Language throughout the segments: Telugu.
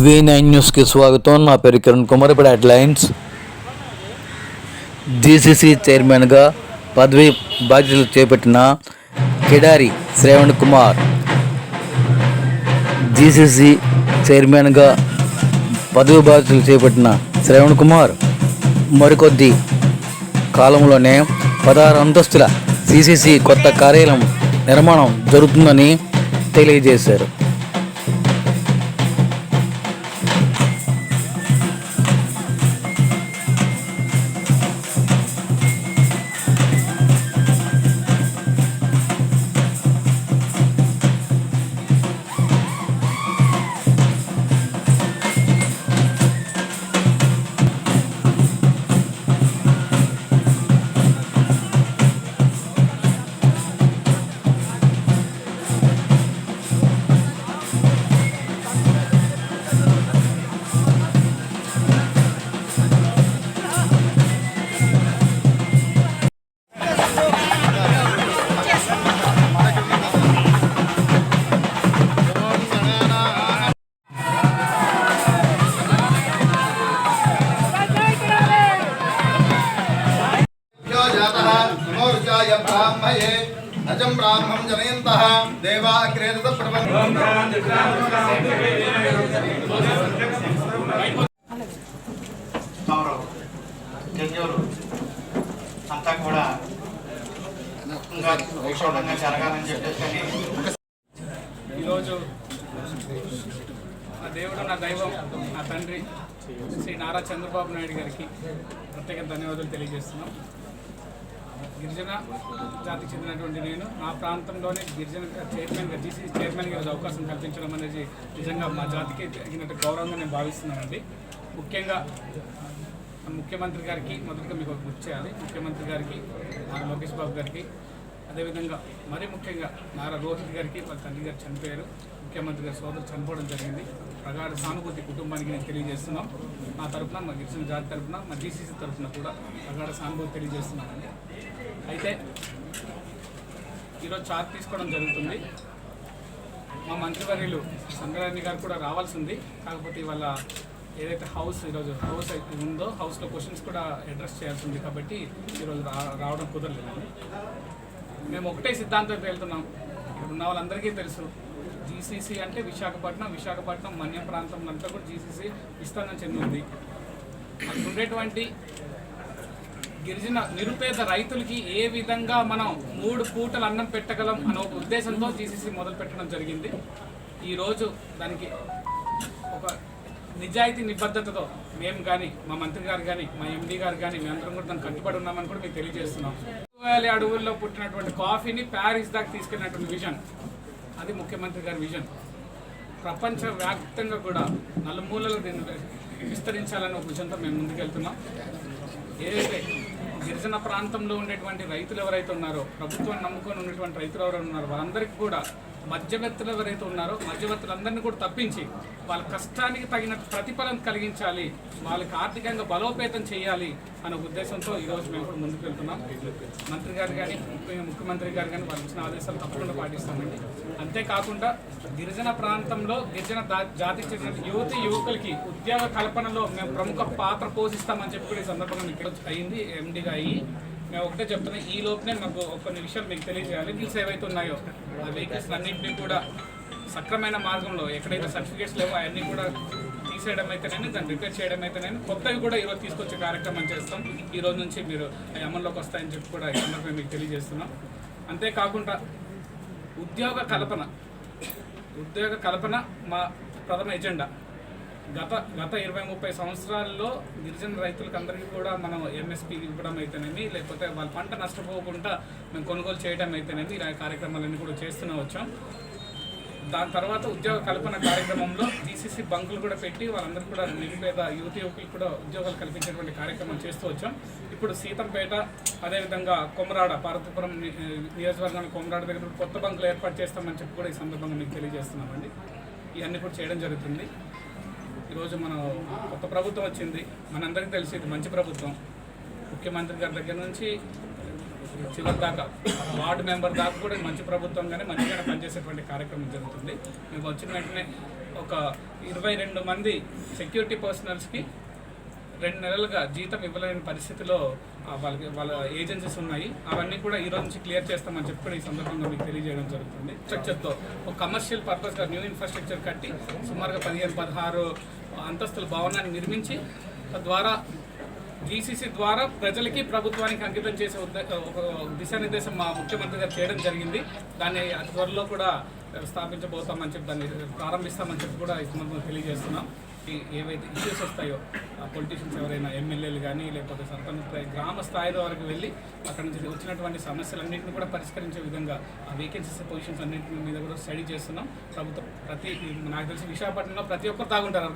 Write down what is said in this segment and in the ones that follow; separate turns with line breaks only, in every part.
V9 న్యూస్కి స్వాగతం. నా పేరు కిరణ్ కుమార్. ఇప్పుడు హెడ్లైన్స్. జీసీసీ చైర్మన్గా పదవి బాధ్యతలు చేపట్టిన కిడారి శ్రవణ్ కుమార్. జీసీసీ చైర్మన్గా పదవి బాధ్యతలు చేపట్టిన శ్రవణ్ కుమార్ మరికొద్ది కాలంలోనే 16 అంతస్తుల సిసిసి కొత్త కార్యాలయం నిర్మాణం జరుగుతుందని తెలియజేశారు.
అజం బ్రాహ్మం జనయంతః దేవా అగ్రేదత ప్రబంధం అంతా కూడా క్షోభంగా జరగాలని చెప్పేసి
ఈరోజు నా దేవుడు, నా దైవం, నా తండ్రి శ్రీ నారా చంద్రబాబు నాయుడు గారికి ప్రత్యేక ధన్యవాదాలు తెలియజేస్తున్నాం. గిరిజన జాతికి చెందినటువంటి నేను నా ప్రాంతంలోనే గిరిజన చైర్మన్గా జీసీసీ చైర్మన్గా అవకాశం కల్పించడం అనేది నిజంగా మా జాతికి తగినట్టు గౌరవంగా నేను భావిస్తున్నానండి. ముఖ్యంగా ముఖ్యమంత్రి గారికి మొదటిగా మీకు గుర్తు చేయాలి. ముఖ్యమంత్రి గారికి, నారా లోకేష్ బాబు గారికి, అదేవిధంగా మరీ ముఖ్యంగా నారా రోహిత్ గారికి వాళ్ళ తండ్రి గారు చనిపోయారు, ముఖ్యమంత్రి గారి సోదరు చనిపోవడం జరిగింది. ప్రగాఢ సానుభూతి కుటుంబానికి నేను తెలియజేస్తున్నాం. నా తరఫున, మా గిరిజన జాతి తరఫున, మా జీసీసీ తరఫున కూడా ప్రగాఢ సానుభూతి తెలియజేస్తున్నానండి. అయితే ఈరోజు చార్జ్ తీసుకోవడం జరుగుతుంది. మా మంత్రివర్యులు సంగారెడ్డి గారు కూడా రావాల్సి ఉంది. కాకపోతే ఇవాళ ఏదైతే ఈరోజు హౌస్ ఉందో హౌస్లో క్వశ్చన్స్ కూడా అడ్రస్ చేయాల్సి ఉంది కాబట్టి ఈరోజు రావడం కుదరలేదండి. మేము ఒకటే సిద్ధాంతం వెళ్తున్నాం. ఇక్కడ ఉన్న వాళ్ళందరికీ తెలుసు, జీసీసీ అంటే విశాఖపట్నం మన్యం ప్రాంతం అంతా కూడా జీసీసీ విస్తరణ చెందింది. అక్కడ ఉండేటువంటి గిరిజన నిరుపేద రైతులకి ఏ విధంగా మనం 3 పూటలు అన్నం పెట్టగలం అనే ఒక ఉద్దేశంతో జీసీసీ మొదలు పెట్టడం జరిగింది. ఈరోజు దానికి ఒక నిజాయితీ నిబద్ధతతో మేము కానీ, మా మంత్రి గారు కానీ, మా ఎండీ గారు కానీ మేమందరం కూడా దానికి కట్టుబడి ఉన్నామని కూడా మీకు తెలియజేస్తున్నాం. 2000 అడవుల్లో పుట్టినటువంటి కాఫీని ప్యారిస్ దాకా తీసుకెళ్ళినటువంటి విజన్, అది ముఖ్యమంత్రి గారి విజన్. ప్రపంచవ్యాప్తంగా కూడా నలుమూలలు దీన్ని విస్తరించాలనే ఒక విజన్తో మేము ముందుకెళ్తున్నాం. ఏదైతే గిరిజన ప్రాంతంలో ఉండేటువంటి రైతులు ఎవరైతే ఉన్నారో, ప్రభుత్వాన్ని నమ్ముకొని ఉన్నటువంటి రైతులు ఎవరైతే ఉన్నారో వాళ్ళందరికీ కూడా మధ్యవర్తులు ఎవరైతే ఉన్నారో మధ్యవర్తులందరినీ కూడా తప్పించి వాళ్ళ కష్టానికి తగిన ప్రతిఫలం కలిగించాలి, వాళ్ళకి ఆర్థికంగా బలోపేతం చేయాలి అనే ఉద్దేశంతో ఈరోజు మేము కూడా ముందుకు వెళ్తున్నాం. మంత్రి గారు కానీ, ముఖ్యమంత్రి గారు కానీ వాళ్ళు ఇచ్చిన ఆదేశాలు తప్పకుండా పాటిస్తామండి. అంతేకాకుండా గిరిజన ప్రాంతంలో గిరిజన జాతికి చెందిన యువకులకి ఉద్యోగ కల్పనలో మేము ప్రముఖ పాత్ర పోషిస్తామని చెప్పి కూడా ఈ సందర్భంగా మీకు అయింది. ఎండీగా అయ్యి మేము ఒకటే చెప్తున్నాం, ఈ లోపునే మాకు కొన్ని విషయాలు మీకు తెలియజేయాలి. వెహికల్స్ ఏవైతే ఉన్నాయో ఆ వెహికల్స్ అన్నింటినీ కూడా సక్రమైన మార్గంలో ఎక్కడైతే సర్టిఫికేట్స్ లేవో అవన్నీ కూడా తీసేయడం అయితేనే, దాన్ని రిపేర్ చేయడం అయితేనే, కొత్తవి కూడా ఈరోజు తీసుకొచ్చే కార్యక్రమం చేస్తాం. ఈ రోజు నుంచి మీరు అమల్లోకి వస్తాయని చెప్పి కూడా ఈ సందర్భంగా మీకు తెలియజేస్తున్నాం. అంతేకాకుండా ఉద్యోగ కల్పన మా ప్రథమ ఎజెండా. గత 20-30 సంవత్సరాల్లో గిరిజన రైతులకు అందరికీ కూడా మనం ఎంఎస్పీ ఇవ్వడం అయితేనేమి, లేకపోతే వాళ్ళ పంట నష్టపోకుండా మేము కొనుగోలు చేయడం అయితేనేమి, ఇలా కార్యక్రమాలన్నీ కూడా చేస్తూనే వచ్చాం. దాని తర్వాత ఉద్యోగ కల్పన కార్యక్రమంలో జీసీసీ బంకులు కూడా పెట్టి వాళ్ళందరూ కూడా నిరుపేద యువకులకు కూడా ఉద్యోగాలు కల్పించేటువంటి కార్యక్రమం చేస్తూ వచ్చాం. ఇప్పుడు సీతంపేట, అదేవిధంగా కొమరాడ, పార్వతీపురం నియోజకవర్గానికి కొమరాడ దగ్గర కొత్త బంకులు ఏర్పాటు చేస్తామని చెప్పి కూడా ఈ సందర్భంగా మీకు తెలియజేస్తున్నామండి. ఇవన్నీ కూడా చేయడం జరుగుతుంది. ఈరోజు మనం కొత్త ప్రభుత్వం వచ్చింది, మనందరికీ తెలిసి ఇది మంచి ప్రభుత్వం. ముఖ్యమంత్రి గారి దగ్గర నుంచి చివరి దాకా వార్డు మెంబర్ దాకా కూడా మంచి ప్రభుత్వంగానే మంచిగానే పనిచేసేటువంటి కార్యక్రమం జరుగుతుంది. మేము వచ్చిన వెంటనే ఒక 22 మంది సెక్యూరిటీ పర్సనల్స్కి 2 నెలలుగా జీతం ఇవ్వలేని పరిస్థితిలో వాళ్ళ ఏజెన్సీస్ ఉన్నాయి. అవన్నీ కూడా ఈ రోజు నుంచి క్లియర్ చేస్తామని చెప్పి ఈ సందర్భంగా మీకు తెలియజేయడం జరుగుతుంది. స్ట్రక్చర్తో ఒక కమర్షియల్ పర్పస్గా న్యూ ఇన్ఫ్రాస్ట్రక్చర్ కట్టి సుమారుగా 15-16 అంతస్తుల భవనాన్ని నిర్మించి తద్వారా జీసీసీ ద్వారా ప్రజలకి ప్రభుత్వానికి అంకితం చేసే దిశానిర్దేశం మా ముఖ్యమంత్రి గారు చేయడం జరిగింది. దాన్ని అతి త్వరలో కూడా స్థాపించబోతామని చెప్పి దాన్ని ప్రారంభిస్తామని చెప్పి కూడా ఈ సందర్భంగా తెలియజేస్తున్నాం. ఏవైతే ఇష్యూస్ వస్తాయో పొలిటీషియన్స్ ఎవరైనా ఎమ్మెల్యేలు కానీ లేకపోతే సర్పంచ్ గ్రామ స్థాయిలో వరకు వెళ్ళి అక్కడ నుంచి వచ్చినటువంటి సమస్యలన్నింటినీ కూడా పరిష్కరించే విధంగా ఆ వేకెన్సీస్ పొజిషన్స్ అన్నింటి మీద కూడా స్టడీ చేస్తున్నాం. ప్రభుత్వం నాకు తెలిసి విశాఖపట్నంలో ప్రతి ఒక్కరు తాగుంటారు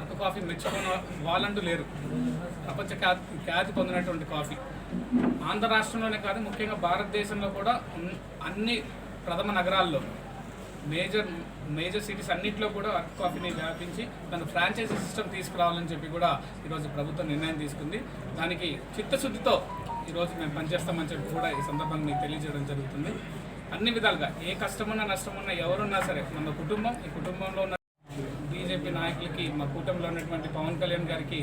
అరకు కాఫీ మెచ్చుకున్న వాళ్ళంటూ లేరు. ప్రపంచ ఖ్యాతి పొందినటువంటి కాఫీ ఆంధ్ర రాష్ట్రంలోనే కాదు, ముఖ్యంగా భారతదేశంలో కూడా అన్ని ప్రథమ నగరాల్లో మేజర్ సిటీస్ అన్నింటిలో కూడా అరకు కాఫీని వ్యాపించి దాని ఫ్రాంచైజీ సిస్టమ్ తీసుకురావాలని చెప్పి కూడా ఈరోజు ప్రభుత్వం నిర్ణయం తీసుకుంది. దానికి చిత్తశుద్ధితో ఈరోజు మేము పనిచేస్తామని చెప్పి కూడా ఈ సందర్భంగా మీకు తెలియజేయడం జరుగుతుంది. అన్ని విధాలుగా ఏ కష్టమున్నా నష్టమున్నా ఎవరున్నా సరే మన కుటుంబం, ఈ కుటుంబంలో ఉన్న బీజేపీ నాయకులకి, మా కూటమిలో ఉన్నటువంటి పవన్ కళ్యాణ్ గారికి,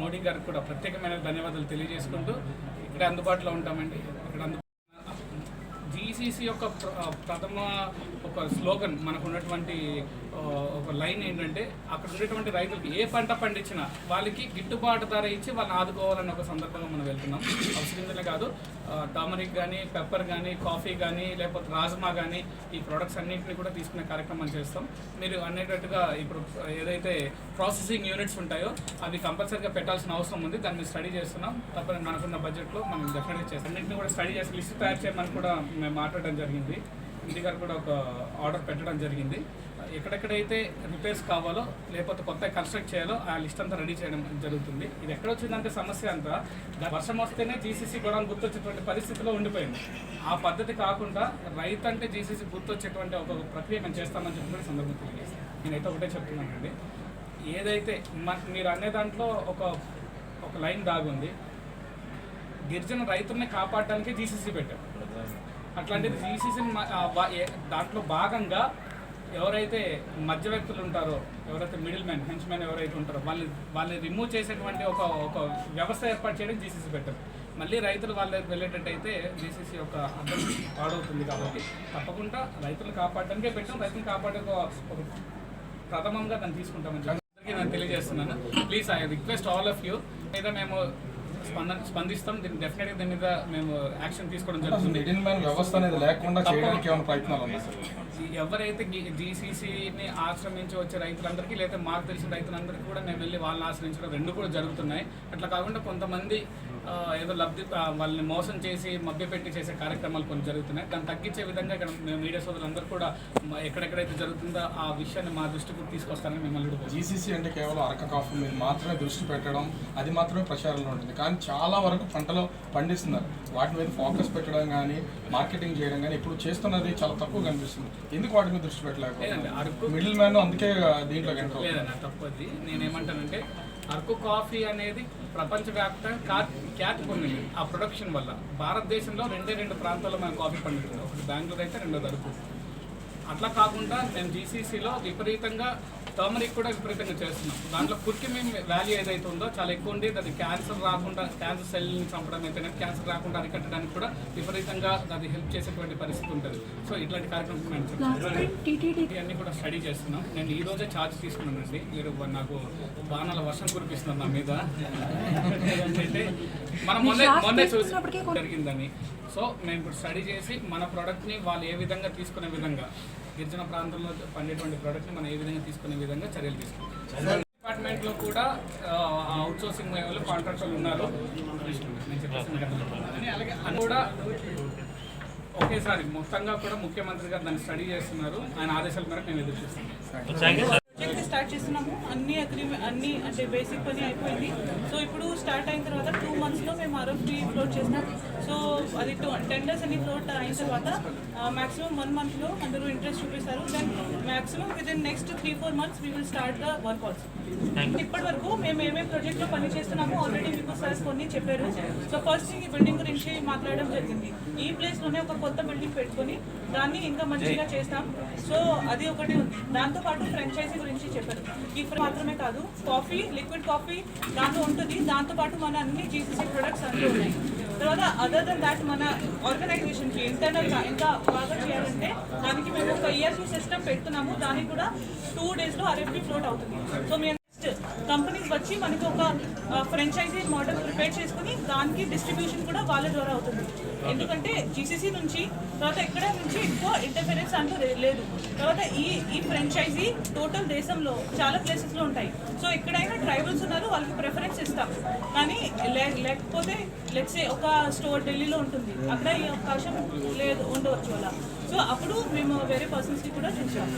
మోడీ గారికి కూడా ప్రత్యేకమైన ధన్యవాదాలు తెలియజేసుకుంటూ ఇక్కడ అందుబాటులో ఉంటామండి. ఇక్కడ జీసీసీ యొక్క ప్రథమ ఒక స్లోగన్ మనకు ఉన్నటువంటి ఒక లైన్ ఏంటంటే అక్కడ ఉండేటువంటి రైతులకి ఏ పంట పండించినా వాళ్ళకి గిట్టుబాటు ధర ఇచ్చి వాళ్ళని ఆదుకోవాలని ఒక సందర్భంగా మనం వెళ్తున్నాం. అవసరంగానే కాదు, టర్మరిక్ కానీ, పెప్పర్ కానీ, కాఫీ కానీ, లేకపోతే రాజ్మా కానీ ఈ ప్రొడక్ట్స్ అన్నింటినీ కూడా తీసుకునే కార్యక్రమం చేస్తాం. మీరు అనేటట్టుగా ఇప్పుడు ఏదైతే ప్రాసెసింగ్ యూనిట్స్ ఉంటాయో అవి కంపల్సరీగా పెట్టాల్సిన అవసరం ఉంది. దాన్ని స్టడీ చేస్తున్నాం. తప్పని మనకున్న బడ్జెట్లో మనం డెఫినెట్గా చేస్తాం. అన్నింటినీ కూడా స్టడీ చేసి లిస్ట్ తయారు చేయమని కూడా మేము మాట్లాడడం జరిగింది. ఇంటి గారు కూడా ఒక ఆర్డర్ పెట్టడం జరిగింది. ఎక్కడెక్కడైతే రిపేర్స్ కావాలో లేకపోతే కొత్త కన్స్ట్రక్ట్ చేయాలో ఆ లిస్ట్ అంతా రెడీ చేయడం జరుగుతుంది. ఇది ఎక్కడ వచ్చిందంటే సమస్య అంతా వర్షం వస్తేనే జీసీసీ గొడవలు గుర్తొచ్చేటువంటి పరిస్థితిలో ఉండిపోయింది. ఆ పద్ధతి కాకుండా రైతు అంటే జీసీసీ గుర్తొచ్చేటువంటి ఒక ప్రక్రియ మేము చేస్తామని చెప్పి సందర్భం తెలియజేస్తాను. నేనైతే ఒకటే చెప్తున్నానండి, ఏదైతే మీరు అనే దాంట్లో ఒక లైన్ దాగుంది. గిరిజన రైతుల్ని కాపాడడానికి జీసీసీ పెట్టారు. అట్లాంటిది జీసీసీని దాంట్లో భాగంగా ఎవరైతే మధ్య వ్యక్తులు ఉంటారో, ఎవరైతే మిడిల్ మ్యాన్, హెంచ్ మ్యాన్ ఎవరైతే ఉంటారో వాళ్ళని రిమూవ్ చేసేటువంటి ఒక వ్యవస్థ ఏర్పాటు చేయడం జీసీసీ పెట్టారు. మళ్ళీ రైతులు వాళ్ళ వెళ్ళేటట్టయితే జీసీసీ యొక్క అర్థం పాడవుతుంది. కాబట్టి తప్పకుండా రైతులు కాపాడడానికే పెట్టాం. రైతులు కాపాడే ఒక ప్రథమంగా దాన్ని తీసుకుంటామని చెప్పి నేను తెలియజేస్తున్నాను. Please I request all of you మీద మేము స్పందిస్తాం. దీన్ని డెఫినెట్గా దీని మీద మేము యాక్షన్ తీసుకోవడం జరుగుతుంది.
వ్యవస్థ అనేది లేకుండా చేయడానికి ఏమైనా ప్రయత్నాలు ఉన్నాయి సార్?
ఎవరైతే జీసీసీని ఆశ్రమించి వచ్చే రైతులందరికీ లేదా మాకు తెలిసిన రైతులందరికీ కూడా మేము వెళ్ళి వాళ్ళని ఆశ్రయించడం 2 కూడా జరుగుతున్నాయి. అట్లా కాకుండా కొంతమంది ఏదో వాళ్ళని మోసం చేసి మభ్యపెట్టి చేసే కార్యక్రమాలు కొన్ని జరుగుతున్నాయి. దాన్ని తగ్గించే విధంగా ఇక్కడ మేము మీడియా సోదరులందరూ కూడా ఎక్కడెక్కడైతే జరుగుతుందో ఆ విషయాన్ని మా దృష్టికి తీసుకొస్తానని మిమ్మల్ని అడుగుతాం.
జీసీసీ అంటే కేవలం అరకు కాఫీ మీద మాత్రమే దృష్టి పెట్టడం, అది మాత్రమే ప్రచారంలో ఉంటుంది. కానీ చాలా వరకు పంటలు పండిస్తున్నారు. వాటి మీద ఫోకస్ పెట్టడం కానీ, మార్కెటింగ్ చేయడం కానీ ఇప్పుడు చేస్తున్నది చాలా తక్కువ కనిపిస్తుంది. ఎందుకు వాటి మీద దృష్టి పెట్టలేకపోతే మిడిల్ మ్యాన్ అందుకే దీంట్లో
లేదన్న తప్పది. నేనేమంటానంటే అరకు కాఫీ అనేది ప్రపంచవ్యాప్తంగా ఖ్యాతి పొందింది ఆ ప్రొడక్షన్ వల్ల. భారతదేశంలో 2 ప్రాంతాల్లో మనం కాఫీ పండుతుంది. ఒకటి బెంగళూరు అయితే, రెండోది అరకు. అట్లా కాకుండా మేము జీసీసీలో విపరీతంగా టర్మరిక్ కూడా విపరీతంగా చేస్తున్నాం. దాంట్లో కుర్కిమిన్ వాల్యూ ఏదైతే ఉందో చాలా ఎక్కువ ఉంది. అది క్యాన్సర్ రాకుండా, క్యాన్సర్ సెల్ని చంపడం అయితేనే క్యాన్సర్ రాకుండా అరికట్టడానికి కూడా విపరీతంగా అది హెల్ప్ చేసేటువంటి పరిస్థితి ఉంటుంది. సో ఇట్లాంటి కార్యక్రమం అన్నీ కూడా స్టడీ చేస్తున్నాం. నేను ఈ రోజే ఛార్జ్ తీసుకున్నానండి. మీరు నాకు బాణాల వర్షం కురిపిస్తున్నారు నా మీద. ఏంటంటే మనం మొన్నే చూసి జరిగిందని. సో మేము ఇప్పుడు స్టడీ చేసి మన ప్రోడక్ట్ని వాళ్ళు ఏ విధంగా తీసుకునే విధంగా, గిరిజన ప్రాంతంలో పండేటువంటి ప్రోడక్ట్ని మనం ఏ విధంగా తీసుకునే విధంగా చర్యలు తీసుకుంటాం. డిపార్ట్మెంట్లో కూడా అవుట్సోర్సింగ్ వాళ్ళు కాంట్రాక్టర్లు ఉన్నారు. నేను చెప్పేసిన అలాగే అది కూడా ఒకేసారి మొత్తంగా కూడా ముఖ్యమంత్రి గారు దాన్ని స్టడీ చేస్తున్నారు. ఆయన ఆదేశాల మేరకు నేను ఎదురు చూస్తాను.
స్టార్ట్ చేస్తున్నాము. అన్ని అంటే బేసిక్ పని అయిపోయింది. సో ఇప్పుడు స్టార్ట్ అయిన తర్వాత 2 monthsలో మేము RFP ఫ్లోట్ చేసినాం. సో అది టెండర్స్ అన్ని ఫ్లోట్ అయిన తర్వాత మ్యాక్సిమం 1 monthలో అందరూ ఇంట్రెస్ట్ చూపిస్తారు. Then maximum within next 3-4 months we will start the work also. ఇప్పటి వరకు మేము ఏమేమి ప్రాజెక్ట్లో పని చేస్తున్నామో ఆల్రెడీ మీకు సార్ కొన్ని చెప్పారు. సో ఫస్ట్ థింగ్ ఈ బిల్డింగ్ గురించి మాట్లాడడం జరిగింది. ఈ ప్లేస్లోనే ఒక కొత్త బిల్డింగ్ పెట్టుకొని దాన్ని ఇంకా మంచిగా చేస్తాం. సో అది ఒకటి ఉంది. దాంతోపాటు ఫ్రాంచైజీ గురించి చెప్పారు. ఈ మాత్రమే కాదు, కాఫీ, లిక్విడ్ కాఫీ దాంట్లో ఉంటుంది. దాంతోపాటు మన అన్ని GCC ప్రొడక్ట్స్ అందులో ఉన్నాయి. తర్వాత అదర్ దెన్ దాట్ మన ఆర్గనైజేషన్కి ఇంటర్నల్గా ఇంకా బాగా చేయాలంటే దానికి మేము ఒక ERP సిస్టమ్ పెడుతున్నాము. దానికి కూడా 2 daysలో RFP ఫ్లోట్ అవుతుంది. సో మేము కంపెనీస్ వచ్చి మనకి ఒక ఫ్రాంచైజీ మోడల్ ప్రిపేర్ చేసుకుని దానికి డిస్ట్రిబ్యూషన్ కూడా వాళ్ళ ద్వారా అవుతుంది. ఎందుకంటే GCC నుంచి తర్వాత ఎక్కడ నుంచి ఎక్కువ ఇంటర్ఫరెన్స్ అంటూ లేదు. తర్వాత ఈ ఫ్రాంచైజీ టోటల్ దేశంలో చాలా ప్లేసెస్లో ఉంటాయి. సో ఎక్కడైనా ట్రైబల్స్ ఉన్నారు వాళ్ళకి ప్రిఫరెన్స్ ఇస్తాం. కానీ లేకపోతే లెట్సే ఒక స్టోర్ ఢిల్లీలో ఉంటుంది, అక్కడ ఈ అవకాశం లేదు ఉండవచ్చు అలా. సో అప్పుడు మేము వేరే పర్సన్స్కి కూడా చూసాం.